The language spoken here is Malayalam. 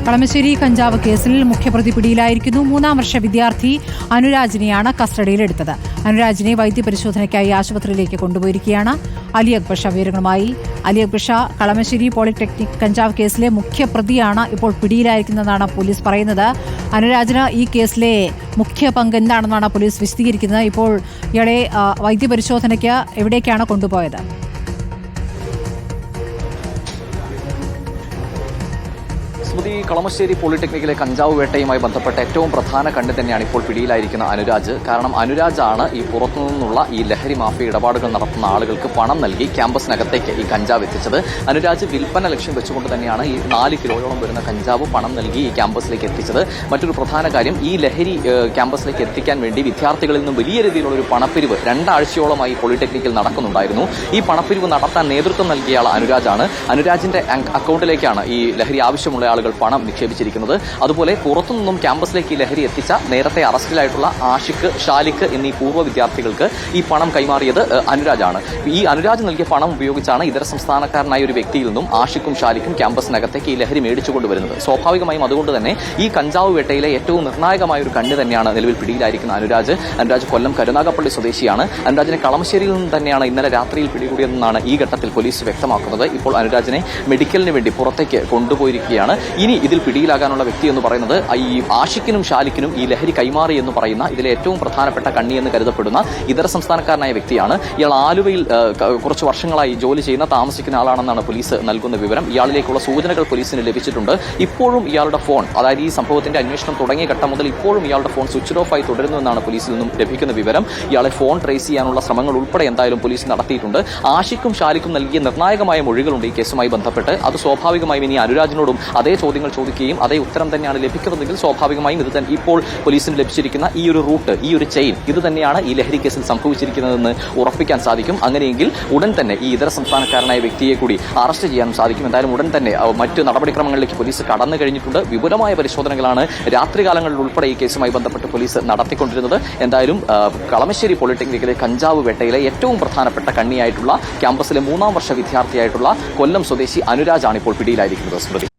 കളമശ്ശേരി കഞ്ചാവ് കേസിൽ മുഖ്യപ്രതി പിടിയിലായിരിക്കുന്നു. 3-ാം വർഷ വിദ്യാർത്ഥി അനുരാജിനെയാണ് കസ്റ്റഡിയിലെടുത്തത്. അനുരാജിനെ വൈദ്യപരിശോധനയ്ക്കായി ആശുപത്രിയിലേക്ക് കൊണ്ടുപോയിരിക്കുകയാണ്. അലി അക്ബർ ഷാ വിവരങ്ങളുമായി. അലി അക്ബർ ഷാ, കളമശ്ശേരി പോളിടെക്നിക് കഞ്ചാവ് കേസിലെ മുഖ്യപ്രതിയാണ് ഇപ്പോൾ പിടിയിലായിരിക്കുന്നതെന്നാണ് പോലീസ് പറയുന്നത്. അനുരാജിന് ഈ കേസിലെ മുഖ്യ പങ്ക് എന്താണെന്നാണ് പോലീസ് വിശദീകരിക്കുന്നത്. ഇപ്പോൾ ഇയാളെ വൈദ്യപരിശോധനയ്ക്ക് എവിടേക്കാണ് കൊണ്ടുപോയത്? കളമശ്ശേരി പോളിടെക്നിക്കിലെ കഞ്ചാവ് വേട്ടയുമായി ബന്ധപ്പെട്ട ഏറ്റവും പ്രധാന കണ്ണി തന്നെയാണ് ഇപ്പോൾ പിടിയിലായിരിക്കുന്ന അനുരാജ്. കാരണം അനുരാജാണ് ഈ പുറത്തുനിന്നുള്ള ഈ ലഹരി മാഫിയ ഇടപാടുകൾ നടത്തുന്ന ആളുകൾക്ക് പണം നൽകി ക്യാമ്പസിനകത്തേക്ക് ഈ കഞ്ചാവ് എത്തിച്ചത്. അനുരാജ് വിൽപ്പന ലക്ഷ്യം വെച്ചുകൊണ്ട് തന്നെയാണ് ഈ 4 കിലോയോളം വരുന്ന കഞ്ചാവ് പണം നൽകി ഈ ക്യാമ്പസിലേക്ക് എത്തിച്ചത്. മറ്റൊരു പ്രധാന കാര്യം, ഈ ലഹരി ക്യാമ്പസിലേക്ക് എത്തിക്കാൻ വേണ്ടി വിദ്യാർത്ഥികളിൽ നിന്നും വലിയ രീതിയിലുള്ള ഒരു പണപ്പിരിവ് 2 ആഴ്ചയോളമായി പോളിടെക്നിക്കിൽ നടക്കുന്നുണ്ടായിരുന്നു. ഈ പണപ്പിരിവ് നടത്താൻ നേതൃത്വം നൽകിയ ആൾ അനുരാജാണ്. അനുരാജിന്റെ അക്കൗണ്ടിലേക്കാണ് ഈ ലഹരി ആവശ്യമുള്ള ആളുകൾ പണം നിക്ഷേപിച്ചിരിക്കുന്നത്. അതുപോലെ പുറത്തുനിന്നും ക്യാമ്പസിലേക്ക് ഈ ലഹരി എത്തിച്ച നേരത്തെ അറസ്റ്റിലായിട്ടുള്ള ആഷിഖ്, ഷാലിഖ് എന്നീ പൂർവ്വ വിദ്യാർത്ഥികൾക്ക് ഈ പണം കൈമാറിയത് അനുരാജാണ്. ഈ അനുരാജ് നൽകിയ പണം ഉപയോഗിച്ചാണ് ഇതര സംസ്ഥാനക്കാരനായ ഒരു വ്യക്തിയിൽ നിന്നും ആഷിഖും ഷാലിഖും ക്യാമ്പസിനകത്തേക്ക് ഈ ലഹരി മേടിച്ചുകൊണ്ടുവരുന്നത്. സ്വാഭാവികമായും അതുകൊണ്ട് തന്നെ ഈ കഞ്ചാവ് വേട്ടയിലെ ഏറ്റവും നിർണായകമായ ഒരു കണ്ണ് തന്നെയാണ് നിലവിൽ പിടിയിലായിരിക്കുന്ന അനുരാജ്. അനുരാജ് കൊല്ലം കരുനാഗപ്പള്ളി സ്വദേശിയാണ്. അനുരാജിനെ കളമശ്ശേരിയിൽ നിന്ന് തന്നെയാണ് ഇന്നലെ രാത്രിയിൽ പിടികൂടിയതെന്നാണ് ഈ ഘട്ടത്തിൽ പോലീസ് വ്യക്തമാക്കുന്നത്. ഇപ്പോൾ അനുരാജിനെ മെഡിക്കലിന് വേണ്ടി പുറത്തേക്ക് കൊണ്ടുപോയിരിക്കുകയാണ്. ഇനി ഇതിൽ പിടിയിലാകാനുള്ള വ്യക്തി എന്ന് പറയുന്നത് ഈ ആഷിഖിനും ഷാലിഖിനും ഈ ലഹരി കൈമാറി എന്ന് പറയുന്ന ഇതിലെ ഏറ്റവും പ്രധാനപ്പെട്ട കണ്ണി എന്ന് കരുതപ്പെടുന്ന ഇതര സംസ്ഥാനക്കാരനായ വ്യക്തിയാണ്. ഇയാൾ ആലുവയിൽ കുറച്ച് വർഷങ്ങളായി ജോലി ചെയ്യുന്ന താമസിക്കുന്ന ആളാണെന്നാണ് പോലീസ് നൽകുന്ന വിവരം. ഇയാളിലേക്കുള്ള സൂചനകൾ പോലീസിന് ലഭിച്ചിട്ടുണ്ട്. ഇപ്പോഴും ഇയാളുടെ ഫോൺ, അതായത് ഈ സംഭവത്തിന്റെ അന്വേഷണം തുടങ്ങിയ ഘട്ടം മുതൽ ഇപ്പോഴും ഇയാളുടെ ഫോൺ സ്വിച്ച് ഓഫ് ആയി തുടരുന്നുവെന്നാണ് പോലീസിൽ നിന്നും ലഭിക്കുന്ന വിവരം. ഇയാളെ ഫോൺ ട്രേസ് ചെയ്യാനുള്ള ശ്രമങ്ങൾ ഉൾപ്പെടെ എന്തായാലും പോലീസ് നടത്തിയിട്ടുണ്ട്. ആഷിഖും ഷാലിഖും നൽകിയ നിർണായകമായ മൊഴികളുണ്ട് ഈ കേസുമായി ബന്ധപ്പെട്ട്. അത് സ്വാഭാവികമായും ഇനി അനുരാജിനോടും അതേ ചോദ്യങ്ങൾ ചോദിക്കുകയും അതേ ഉത്തരം തന്നെയാണ് ലഭിക്കുന്നതെങ്കിൽ സ്വാഭാവികമായും ഇത് തന്നെ ഇപ്പോൾ പോലീസിന് ലഭിച്ചിരിക്കുന്ന ഈ ഒരു റൂട്ട്, ഈ ഒരു ചെയിൻ, ഇത് തന്നെയാണ് ഈ ലഹരി കേസിൽ സംഭവിച്ചിരിക്കുന്നതെന്ന് ഉറപ്പിക്കാൻ സാധിക്കും. അങ്ങനെയെങ്കിൽ ഉടൻ തന്നെ ഈ ഇതര സംസ്ഥാനക്കാരനായ വ്യക്തിയെ കൂടി അറസ്റ്റ് ചെയ്യാനും സാധിക്കും. എന്തായാലും ഉടൻ തന്നെ മറ്റ് നടപടിക്രമങ്ങളിലേക്ക് പോലീസ് കടന്നു കഴിഞ്ഞിട്ടുണ്ട്. വിപുലമായ പരിശോധനകളാണ് രാത്രികാലങ്ങളിൽ ഉൾപ്പെടെ ഈ കേസുമായി ബന്ധപ്പെട്ട് പോലീസ് നടത്തിക്കൊണ്ടിരുന്നത്. എന്തായാലും കളമശ്ശേരി പോളിടെക്നിക്കിലെ കഞ്ചാവ് വേട്ടയിലെ ഏറ്റവും പ്രധാനപ്പെട്ട കണ്ണിയായിട്ടുള്ള ക്യാമ്പസിലെ 3-ാം വർഷ വിദ്യാർത്ഥിയായിട്ടുള്ള കൊല്ലം സ്വദേശി അനുരാജാണ് ഇപ്പോൾ പിടിയിലായിരിക്കുന്നത്. സ്മൃതി.